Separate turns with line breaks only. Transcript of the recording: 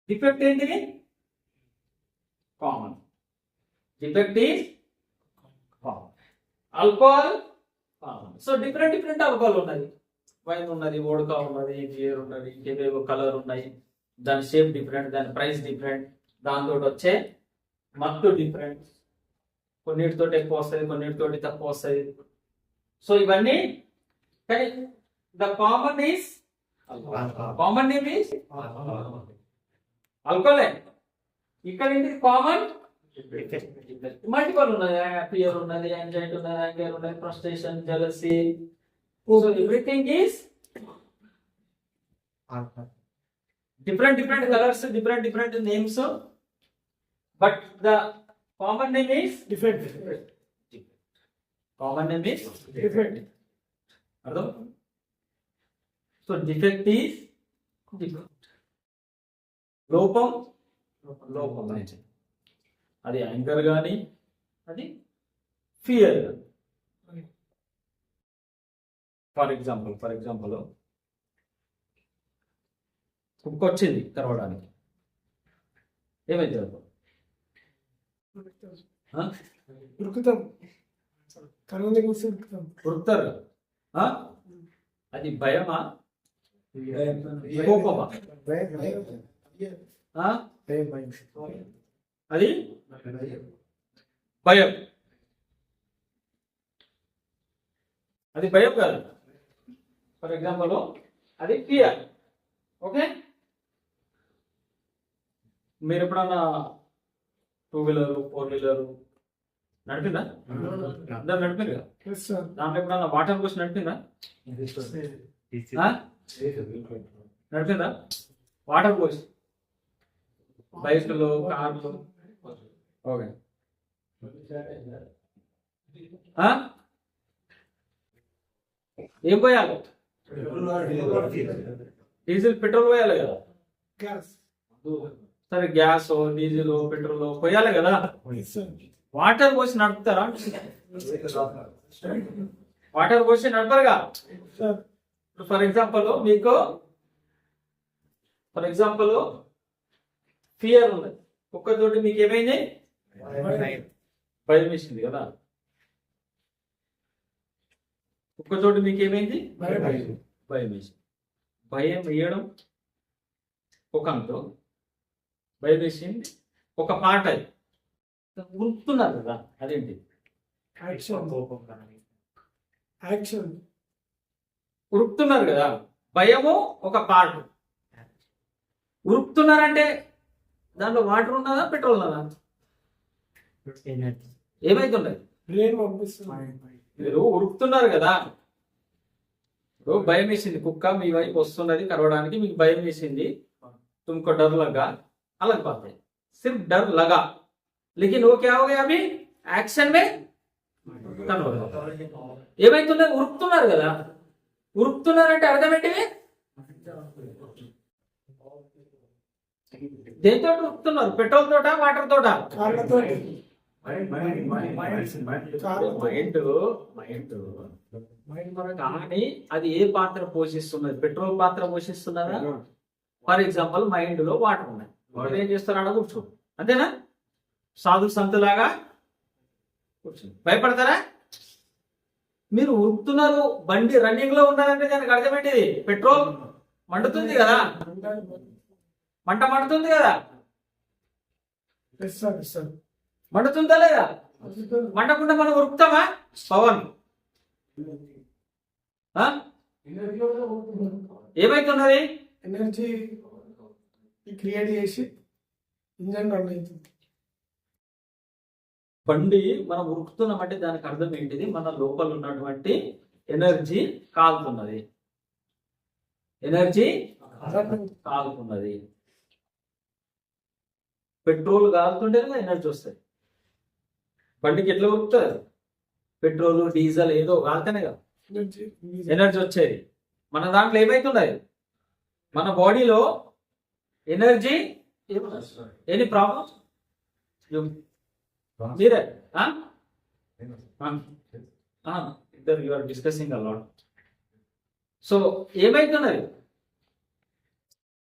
Defect ఏంటిది? Common. Defect is common. Alcohol common. So different alcohol ఉన్నది. Wine ఉన్నది, vodka ఉన్నది, బియర్ ఉన్నది, ఇంకేవేవో కలర్ ఉన్నాయి. దాని షేప్ డిఫరెంట్, దాని ప్రైస్ డిఫరెంట్, దాంతో వచ్చే మత్తు డిఫరెంట్. కొన్నిటితో ఎక్కువ వస్తుంది, కొన్నిటితోటి తక్కువ వస్తుంది. సో ఇవన్నీ, కానీ the common is common name is ఆల్కహాలే. ఇక్కడ ఏంటి కామన్? మల్టిపల్ ఉన్నది. ఫియర్ ఉన్నది, యాంగ్జైటీ ఉన్నది, యాంగర్ ఉన్నది, frustration, jealousy. So everything is different colors, different names, but the common name is different. Common name is different. Ardham? So defect is different. Lopam ante adi anger gaani, adi fear. For example, కుక్క వచ్చింది కరవడానికి, ఏమైతే ఉరుకుతారు. అది భయమా, కోపమా? అది భయం. అది భయం కాదు. ఫర్ ఎగ్జాంపుల్ అది ఫియర్. ఓకే, మీరు ఎప్పుడన్నా 2 వీలర్ 4 వీలర్ నడిపిందా? అందరు నడిపారు కదా. దాంట్లో ఎప్పుడన్నా వాటర్ పోసి నడిపిందా? నడిపిందా? వాటర్ పోసి బైక్లు, కార్లు. ఓకే, ఏం పోయాలి? డీజిల్, పెట్రోల్ పోయాలి కదా. సరే, గ్యాస్, డీజిల్, పెట్రోల్ పోయాలి కదా. వాటర్ పోసి నడుపుతారా? వాటర్ పోసి నడపరుగా. ఫర్ ఎగ్జాంపుల్ ఫియర్ ఉన్నది. ఒక్కతోటి మీకు ఏమైంది? భయం వేసింది కదా. ఒక్కతోటి మీకు ఏమైంది? భయం వేసింది. భయం వేయడం ఒక అంతో, భయం వేసింది ఒక పాట. ఉరుకుతున్నారు కదా, అదేంటి? యాక్షన్. ఉరుకుతున్నారు కదా, భయము ఒక పార్ట్. ఉరుకుతున్నారంటే దాంట్లో వాటర్ ఉన్నదా, పెట్రోల్ ఉన్నదా? ఏమైతుండదు? మీరు ఉరుకుతున్నారు కదా. భయం వేసింది, కుక్క మీ వైపు వస్తున్నది కరవడానికి, మీకు భయం వేసింది. तुमको डर लगा, अलग बात है. सिर्फ डर लगा, लेकिन वो क्या हो गया? अभी एक्शन में కన్వర్ట్. ఏమైతుందో ఉరుకుతున్నారు కదా. ఉరుకుతున్నారంటే అర్థం ఏంటివి? దేంతో ఉరుకుతున్నారు? పెట్రోల్ తోట, వాటర్ తోట? మైండ్. కానీ అది ఏ పాత్ర పోషిస్తున్నది? పెట్రోల్ పాత్ర పోషిస్తున్నదా? ఫర్ ఎగ్జాంపుల్ మైండ్ లో వాటర్ ఉన్నాయి, వాటర్ ఏం చేస్తారు? ఆడ కూర్చో, అంతేనా? సాధు సంతులాగా కూర్చో. భయపడతారా? మీరు ఉరుకుతున్నారు, బండి రన్నింగ్ లో ఉన్నారంటే దానికి అర్థం ఏంటిది? పెట్రోల్ మండుతుంది కదా, మంట మండుతుంది కదా. మండుతుందా లేదా? మండకుండా మనం ఉరుకుతామా? పవన్ ఏమైతున్నది?
ఎనర్జీ క్రియేట్ చేసి ఇంజన్ రన్ అవుతుంది.
బండి మనం ఉరుకుతున్నామంటే దానికి అర్థం ఏంటిది? మన లోపల ఉన్నటువంటి ఎనర్జీ కాలుతున్నది. ఎనర్జీ కాలుతున్నది. పెట్రోల్ కాలుతుంటేనే ఎనర్జీ వస్తుంది. బండికి ఎట్లా ఉరుకుతుంది? పెట్రోల్, డీజిల్ ఏదో కాలుతేనే కదా ఎనర్జీ వచ్చేది. మన దాంట్లో ఏమైతున్నది? మన బాడీలో ఎనర్జీ. Any problem? మీరే ఇద్దరు you are discussing a lot. So ఏమైతున్నది?